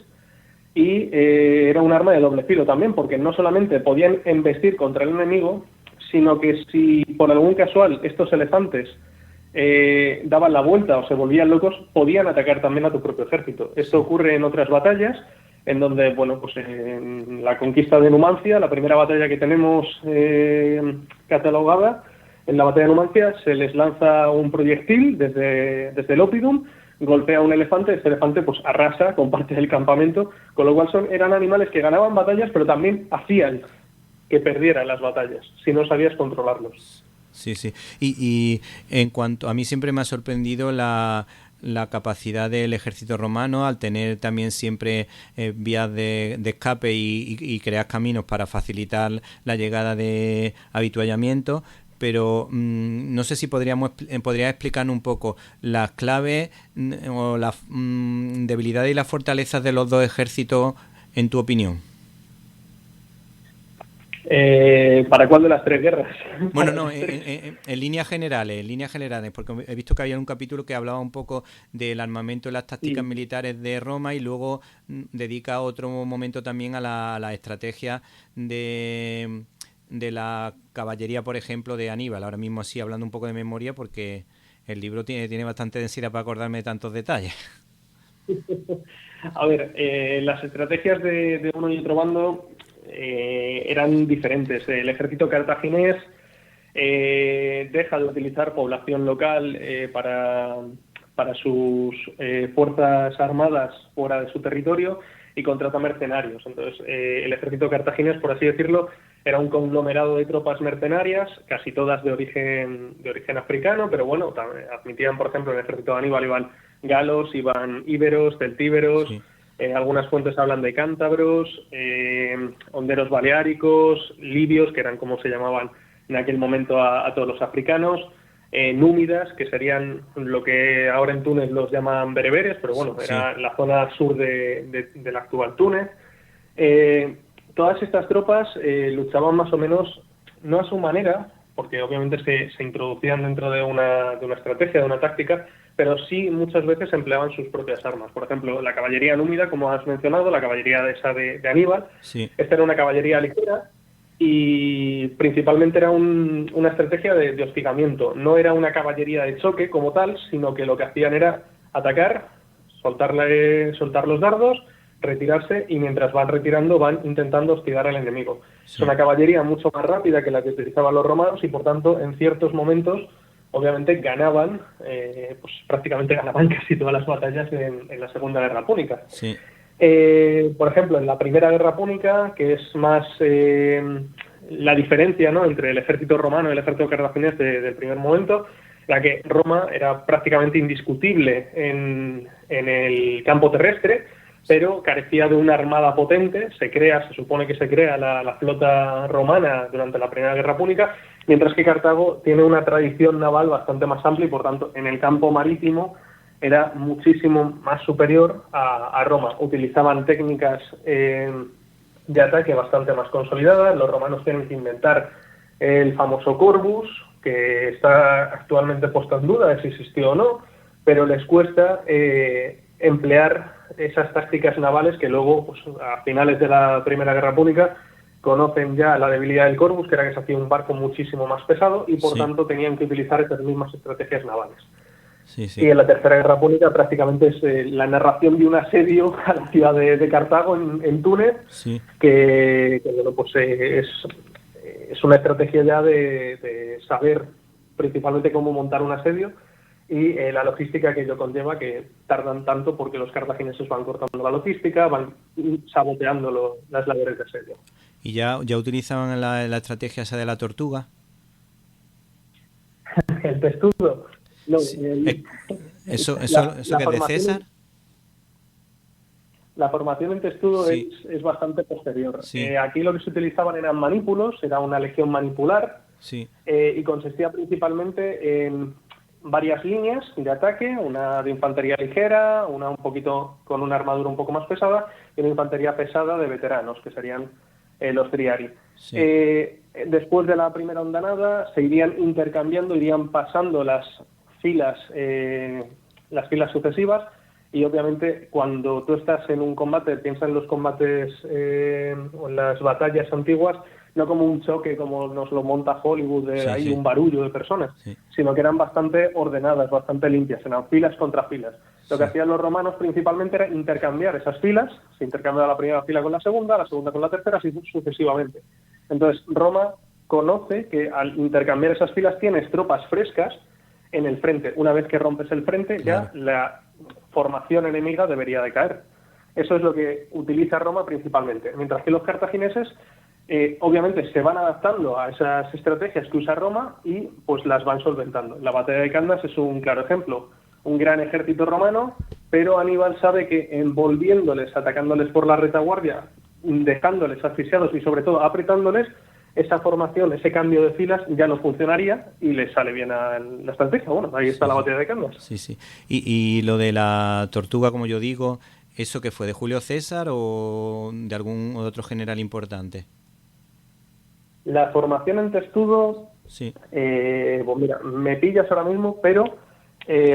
y era un arma de doble filo también, porque no solamente podían embestir contra el enemigo, sino que si por algún casual estos elefantes daban la vuelta o se volvían locos, podían atacar también a tu propio ejército. Esto ocurre en otras batallas, en donde, bueno, pues en la conquista de Numancia, la primera batalla que tenemos catalogada, en la batalla de Numancia se les lanza un proyectil desde el Oppidum, golpea a un elefante, este elefante pues arrasa con parte del campamento, con lo cual eran animales que ganaban batallas, pero también hacían que perdieran las batallas, si no sabías controlarlos.
Sí, sí. Y en cuanto a mí siempre me ha sorprendido la capacidad del ejército romano al tener también siempre vías de escape y crear caminos para facilitar la llegada de avituallamiento. Pero no sé si podrías explicarnos un poco las claves o las debilidades y las fortalezas de los dos ejércitos, en tu opinión.
¿Para cuál de las tres guerras?
Bueno, no, en líneas generales, porque he visto que había un capítulo que hablaba un poco del armamento y las tácticas militares de Roma y luego dedica otro momento también a la estrategia de la caballería, por ejemplo, de Aníbal. Ahora mismo así, hablando un poco de memoria, porque el libro tiene bastante densidad para acordarme de tantos detalles.
A ver, las estrategias de uno y otro bando eran diferentes. El ejército cartaginés deja de utilizar población local para sus fuerzas armadas fuera de su territorio y contrata mercenarios. Entonces, el ejército cartaginés, por así decirlo, era un conglomerado de tropas mercenarias, casi todas de origen africano, pero bueno, admitían, por ejemplo, en el ejército de Aníbal iban galos, iban íberos, celtíberos, sí. Algunas fuentes hablan de cántabros, honderos baleáricos, libios, que eran como se llamaban en aquel momento a todos los africanos, númidas, que serían lo que ahora en Túnez los llaman bereberes, pero bueno, era la zona sur del actual Túnez. Todas estas tropas luchaban más o menos, no a su manera, porque obviamente se introducían dentro de una estrategia, de una táctica, pero sí muchas veces empleaban sus propias armas. Por ejemplo, la caballería númida, como has mencionado, la caballería de Aníbal, esta era una caballería ligera, y principalmente era una estrategia de hostigamiento. No era una caballería de choque como tal, sino que lo que hacían era atacar, soltar los dardos, retirarse, y mientras van retirando van intentando hostigar al enemigo. Es una caballería mucho más rápida que la que utilizaban los romanos y por tanto en ciertos momentos obviamente ganaban, pues prácticamente ganaban casi todas las batallas en la Segunda Guerra Púnica. Sí. Por ejemplo, en la Primera Guerra Púnica, que es más la diferencia, ¿no?, entre el ejército romano y el ejército cartaginés del primer momento, la que Roma era prácticamente indiscutible en el campo terrestre, pero carecía de una armada potente. Se supone que se crea la flota romana durante la Primera Guerra Púnica, mientras que Cartago tiene una tradición naval bastante más amplia y, por tanto, en el campo marítimo era muchísimo más superior a Roma. Utilizaban técnicas de ataque bastante más consolidadas. Los romanos tienen que inventar el famoso Corvus, que está actualmente puesto en duda de si existió o no, pero les cuesta emplear esas tácticas navales que luego, pues, a finales de la Primera Guerra Púnica, conocen ya la debilidad del Corvus, que era que se hacía un barco muchísimo más pesado y por tanto tenían que utilizar esas mismas estrategias navales. Y en la Tercera Guerra Púnica prácticamente es la narración de un asedio a la ciudad de Cartago en Túnez, que bueno, pues es una estrategia ya de saber principalmente cómo montar un asedio y la logística que ello conlleva, que tardan tanto porque los cartagineses van cortando la logística, van saboteando las labores de asedio.
¿Y ya utilizaban la estrategia esa de la tortuga?
El testudo. No,
¿Eso que es de César?
La formación en testudo es bastante posterior. Aquí lo que se utilizaban eran manípulos, era una legión manipular, y consistía principalmente en varias líneas de ataque, una de infantería ligera, una un poquito con una armadura un poco más pesada, y una infantería pesada de veteranos, que serían los triari. Después de la primera ondanada se irían intercambiando, irían pasando las filas sucesivas, y obviamente cuando tú estás en un combate, piensa en los combates o en las batallas antiguas, no como un choque como nos lo monta Hollywood, hay un barullo de personas, sino que eran bastante ordenadas, bastante limpias, eran filas contra filas. Lo que hacían los romanos principalmente era intercambiar esas filas, se intercambiaba la primera fila con la segunda con la tercera, así sucesivamente. Entonces Roma conoce que al intercambiar esas filas tienes tropas frescas en el frente. Una vez que rompes el frente, ya la formación enemiga debería de caer. Eso es lo que utiliza Roma principalmente. Mientras que los cartagineses, obviamente, se van adaptando a esas estrategias que usa Roma y pues las van solventando. La batalla de Cannas es un claro ejemplo. Un gran ejército romano, pero Aníbal sabe que envolviéndoles, atacándoles por la retaguardia, dejándoles asfixiados y sobre todo apretándoles, esa formación, ese cambio de filas ya no funcionaría y le sale bien a la estrategia. Bueno, ahí está la batalla de Cannas.
Y lo de la tortuga, como yo digo, ¿eso que fue de Julio César o de algún otro general importante?
La formación en testudo, pues mira, me pillas ahora mismo, pero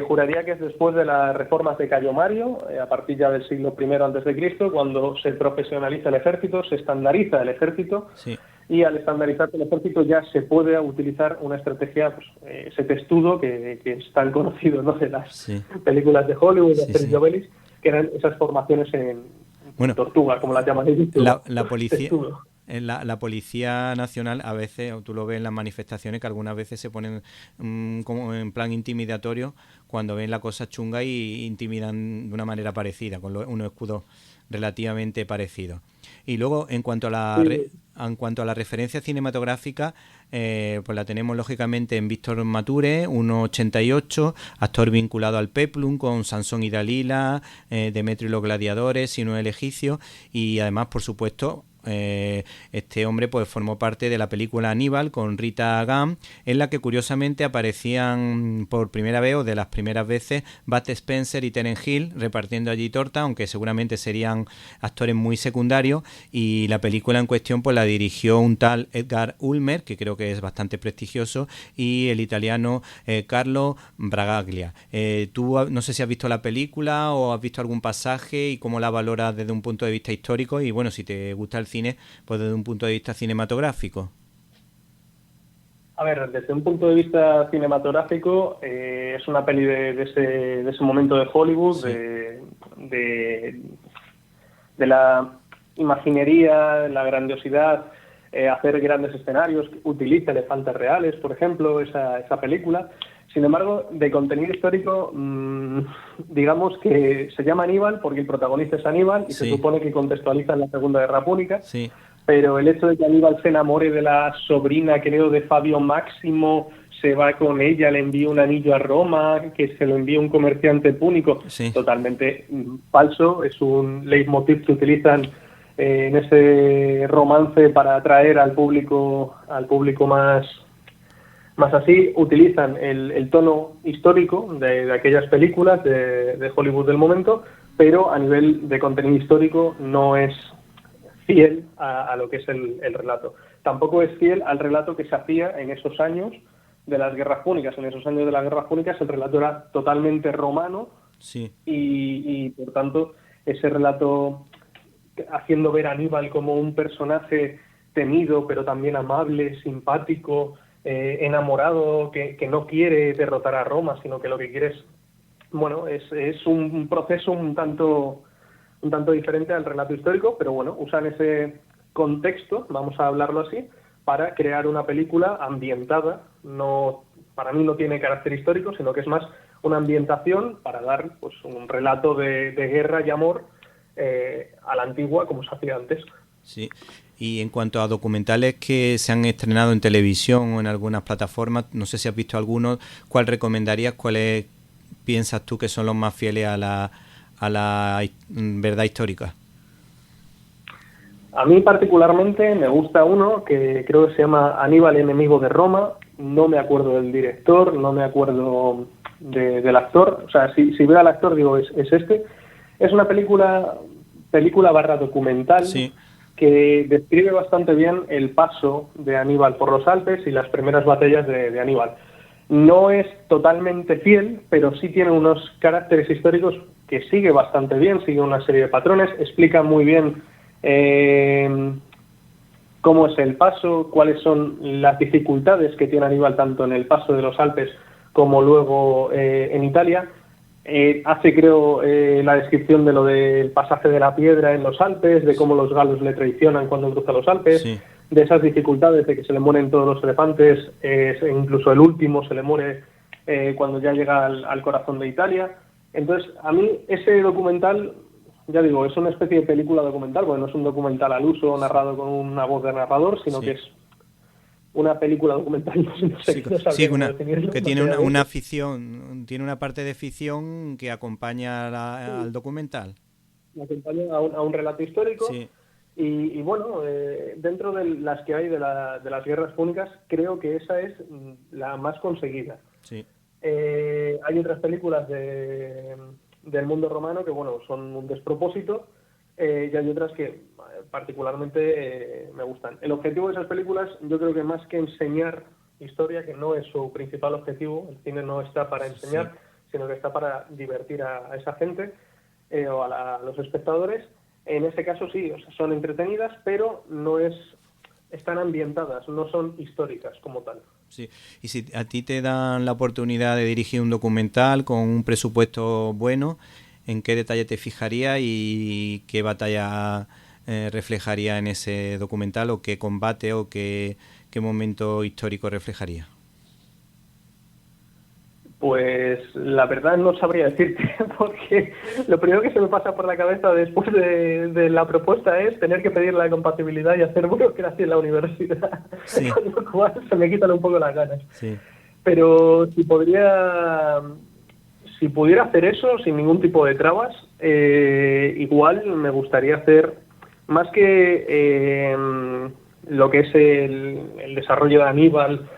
juraría que es después de las reformas de Cayo Mario, a partir ya del siglo I a.C., cuando se profesionaliza el ejército, se estandariza el ejército, y al estandarizarse el ejército ya se puede utilizar una estrategia, pues, ese testudo que es tan conocido, ¿no?, de las películas de Hollywood, de Asterix y Obelix, que eran esas formaciones en tortuga, como las llaman ellos.
La policía... La Policía Nacional, a veces, tú lo ves en las manifestaciones, que algunas veces se ponen como en plan intimidatorio cuando ven la cosa chunga y intimidan de una manera parecida, con unos escudos relativamente parecidos. Y luego, en cuanto a la referencia cinematográfica, pues la tenemos lógicamente en Víctor Mature, 1,88, actor vinculado al Peplum, con Sansón y Dalila, Demetrio y los gladiadores, Sinué el egipcio, y además, por supuesto, este hombre pues formó parte de la película Aníbal con Rita Gunn, en la que curiosamente aparecían por primera vez o de las primeras veces Bud Spencer y Terence Hill repartiendo allí torta, aunque seguramente serían actores muy secundarios, y la película en cuestión pues la dirigió un tal Edgar Ulmer, que creo que es bastante prestigioso, y el italiano Carlo Bragaglia. Tú no sé si has visto la película o has visto algún pasaje y cómo la valoras desde un punto de vista histórico, y bueno, si te gusta el cine, pues desde un punto de vista cinematográfico.
A ver, desde un punto de vista cinematográfico, es una peli de ese momento de Hollywood, sí, de la imaginería, la grandiosidad, hacer grandes escenarios, utiliza elefantes reales, por ejemplo, esa película. Sin embargo, de contenido histórico, digamos que se llama Aníbal porque el protagonista es Aníbal y se supone que contextualiza en la Segunda Guerra Púnica. Sí. Pero el hecho de que Aníbal se enamore de la sobrina, creo, de Fabio Máximo, se va con ella, le envía un anillo a Roma, que se lo envía un comerciante púnico, totalmente falso. Es un leitmotiv que utilizan en ese romance para atraer al público más así. Utilizan el tono histórico de aquellas películas de Hollywood del momento, pero a nivel de contenido histórico no es fiel a lo que es el relato. Tampoco es fiel al relato que se hacía en esos años de las guerras púnicas. En esos años de las guerras púnicas el relato era totalmente romano, y por tanto ese relato haciendo ver a Aníbal como un personaje temido, pero también amable, simpático, enamorado, que no quiere derrotar a Roma, sino que lo que quiere es un proceso un tanto diferente al relato histórico, pero bueno, usan ese contexto, vamos a hablarlo así, para crear una película ambientada. No, para mí no tiene carácter histórico, sino que es más una ambientación para dar pues un relato de guerra y amor a la antigua, como se hacía antes.
Sí. Y en cuanto a documentales que se han estrenado en televisión o en algunas plataformas, no sé si has visto algunos, ¿cuál recomendarías? ¿Cuáles piensas tú que son los más fieles a la verdad histórica?
A mí particularmente me gusta uno que creo que se llama Aníbal, enemigo de Roma. No me acuerdo del director, no me acuerdo del actor. O sea, si veo al actor digo es este. Es una película / documental, que describe bastante bien el paso de Aníbal por los Alpes y las primeras batallas de Aníbal. No es totalmente fiel, pero sí tiene unos caracteres históricos que sigue bastante bien, sigue una serie de patrones, explica muy bien cómo es el paso, cuáles son las dificultades que tiene Aníbal tanto en el paso de los Alpes como luego en Italia. Hace, creo, la descripción de lo del pasaje de la piedra en los Alpes, de cómo los galos le traicionan cuando cruza los Alpes, de esas dificultades de que se le mueren todos los elefantes, incluso el último se le muere cuando ya llega al corazón de Italia. Entonces, a mí ese documental, ya digo, es una especie de película documental, porque no es un documental al uso narrado con una voz de narrador, sino que es una película documental, no sé
que tiene una ficción, tiene una parte de ficción que acompaña al documental.
Acompaña a un relato histórico. Y bueno, dentro de las que hay de las guerras púnicas, creo que esa es la más conseguida. Hay otras películas del mundo romano que, bueno, son un despropósito, y hay otras que particularmente me gustan. El objetivo de esas películas, yo creo que más que enseñar historia, que no es su principal objetivo, el cine no está para enseñar, sino que está para divertir a esa gente o a los espectadores. En ese caso sí, o sea, son entretenidas, pero no están ambientadas, no son históricas como tal.
Sí, y si a ti te dan la oportunidad de dirigir un documental con un presupuesto bueno, ¿en qué detalle te fijaría y qué batalla reflejaría en ese documental, o qué combate o qué momento histórico reflejaría?
Pues la verdad no sabría decirte, porque lo primero que se me pasa por la cabeza después de la propuesta es tener que pedir la compatibilidad y hacer burocracia en la universidad, con lo cual se me quitan un poco las ganas. Pero si pudiera hacer eso sin ningún tipo de trabas, igual me gustaría hacer más que lo que es el desarrollo de Aníbal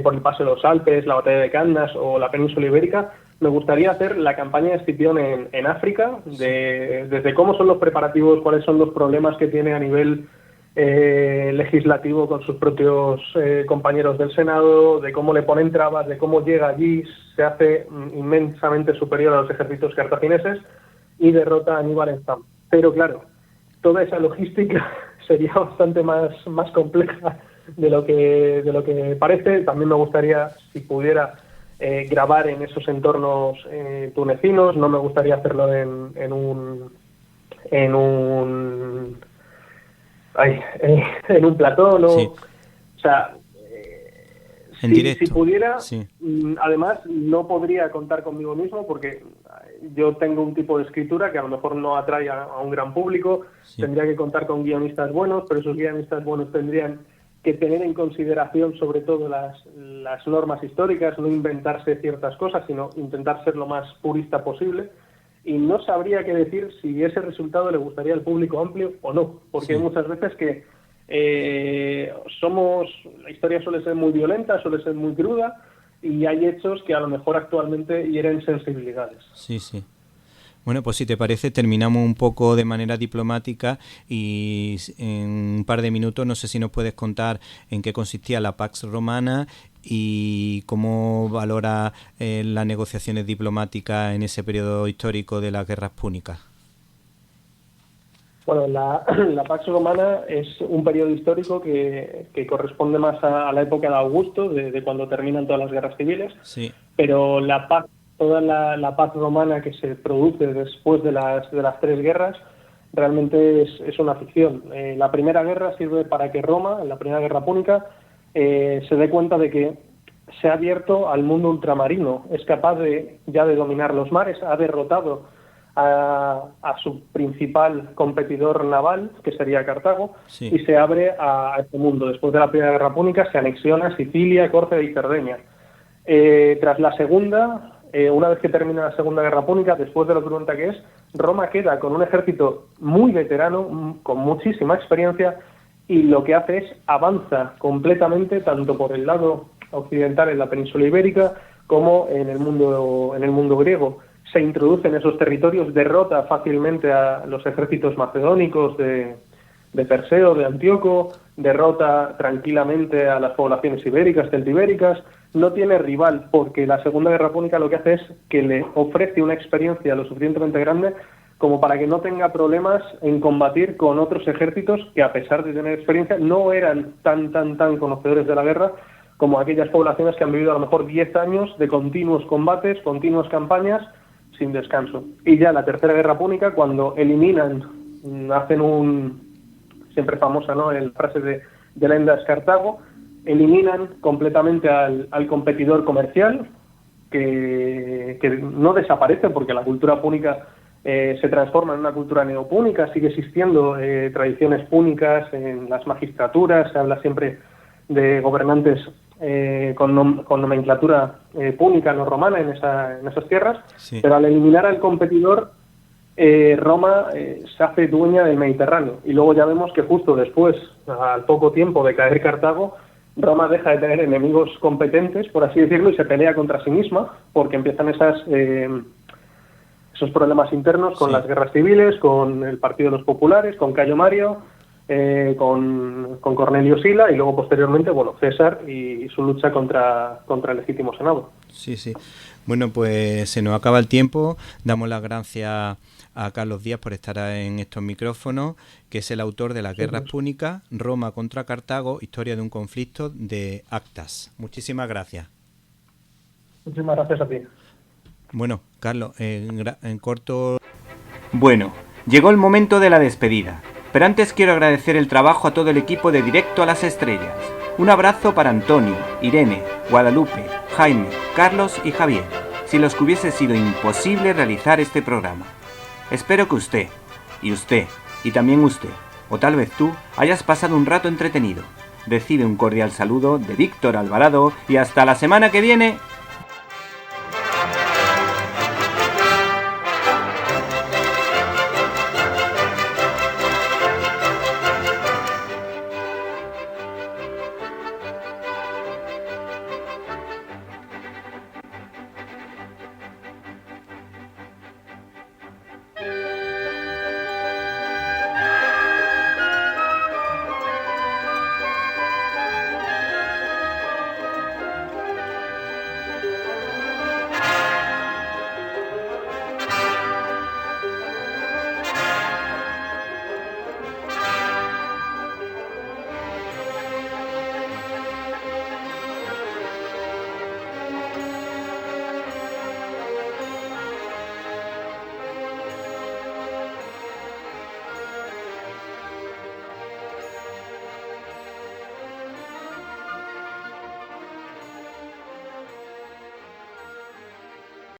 por el paso de los Alpes, la batalla de Cannas o la península ibérica, me gustaría hacer la campaña de Escipión en África, desde cómo son los preparativos, cuáles son los problemas que tiene a nivel legislativo con sus propios compañeros del Senado, de cómo le ponen trabas, de cómo llega allí, se hace inmensamente superior a los ejércitos cartagineses y derrota a Aníbal en Zama. Pero claro, toda esa logística sería bastante más compleja de lo que parece. También me gustaría, si pudiera, grabar en esos entornos tunecinos. No me gustaría hacerlo en un plató, ¿no?
Sí.
O sea,
en directo.
Si pudiera,
sí.
Además no podría contar conmigo mismo porque yo tengo un tipo de escritura que a lo mejor no atrae a un gran público. Sí. Tendría que contar con guionistas buenos, pero esos guionistas buenos tendrían que tener en consideración sobre todo las normas históricas, no inventarse ciertas cosas, sino intentar ser lo más purista posible. Y no sabría qué decir si ese resultado le gustaría al público amplio o no, porque hay muchas veces que la historia suele ser muy violenta, suele ser muy cruda, y hay hechos que a lo mejor actualmente hieren sensibilidades.
Sí, sí. Bueno, pues si te parece, terminamos un poco de manera diplomática y en un par de minutos no sé si nos puedes contar en qué consistía la Pax Romana y cómo valora las negociaciones diplomáticas en ese periodo histórico de las guerras púnicas.
Bueno, la Pax Romana es un periodo histórico que corresponde más a la época de Augusto, de cuando terminan todas las guerras civiles,
sí.
Pero toda la paz romana que se produce después de las tres guerras realmente es una ficción. La primera guerra sirve para que Roma, en la primera guerra púnica, se dé cuenta de que se ha abierto al mundo ultramarino, es capaz ya de dominar los mares, ha derrotado a su principal competidor naval, que sería Cartago, sí. Y se abre a este mundo. Después de la Primera Guerra Púnica se anexiona Sicilia, Córcega y Cerdeña. Tras la segunda, una vez que termina la Segunda Guerra Púnica, después de lo cruenta que es, Roma queda con un ejército muy veterano, con muchísima experiencia, y lo que hace es avanza completamente tanto por el lado occidental en la península ibérica como en el mundo griego. Se introduce en esos territorios, derrota fácilmente a los ejércitos macedónicos de Perseo, de Antíoco, derrota tranquilamente a las poblaciones ibéricas, celtibéricas, no tiene rival porque la Segunda Guerra Púnica lo que hace es que le ofrece una experiencia lo suficientemente grande como para que no tenga problemas en combatir con otros ejércitos que, a pesar de tener experiencia, no eran tan conocedores de la guerra como aquellas poblaciones que han vivido a lo mejor 10 años de continuos combates, continuas campañas, sin descanso. Y ya la Tercera Guerra Púnica, cuando eliminan, hacen siempre famosa, ¿no?, la frase de Lendas Cartago, eliminan completamente al competidor comercial, que no desaparece porque la cultura púnica se transforma en una cultura neopúnica, sigue existiendo tradiciones púnicas en las magistraturas, se habla siempre de gobernantes con nomenclatura púnica, no romana, en esas tierras, sí. Pero al eliminar al competidor, Roma se hace dueña del Mediterráneo. Y luego ya vemos que justo después, al poco tiempo de caer Cartago, Roma deja de tener enemigos competentes, por así decirlo, y se pelea contra sí misma, porque empiezan esos problemas internos con, sí, las guerras civiles, con el Partido de los Populares, con Cayo Mario, con Cornelio Sila, y luego posteriormente, César y su lucha contra el legítimo Senado.
Sí, sí. Bueno, pues se nos acaba el tiempo. Damos las gracias a Carlos Díaz por estar en estos micrófonos, que es el autor de las guerras púnicas, Roma contra Cartago, historia de un conflicto, de Actas. Muchísimas gracias.
Muchísimas gracias a ti.
Bueno, Carlos, en corto...
Bueno, llegó el momento de la despedida. Pero antes quiero agradecer el trabajo a todo el equipo de Directo a las Estrellas. Un abrazo para Antonio, Irene, Guadalupe, Jaime, Carlos y Javier, sin los que hubiese sido imposible realizar este programa. Espero que usted, y también usted, o tal vez tú, hayas pasado un rato entretenido. Recibe un cordial saludo de Víctor Alvarado y hasta la semana que viene.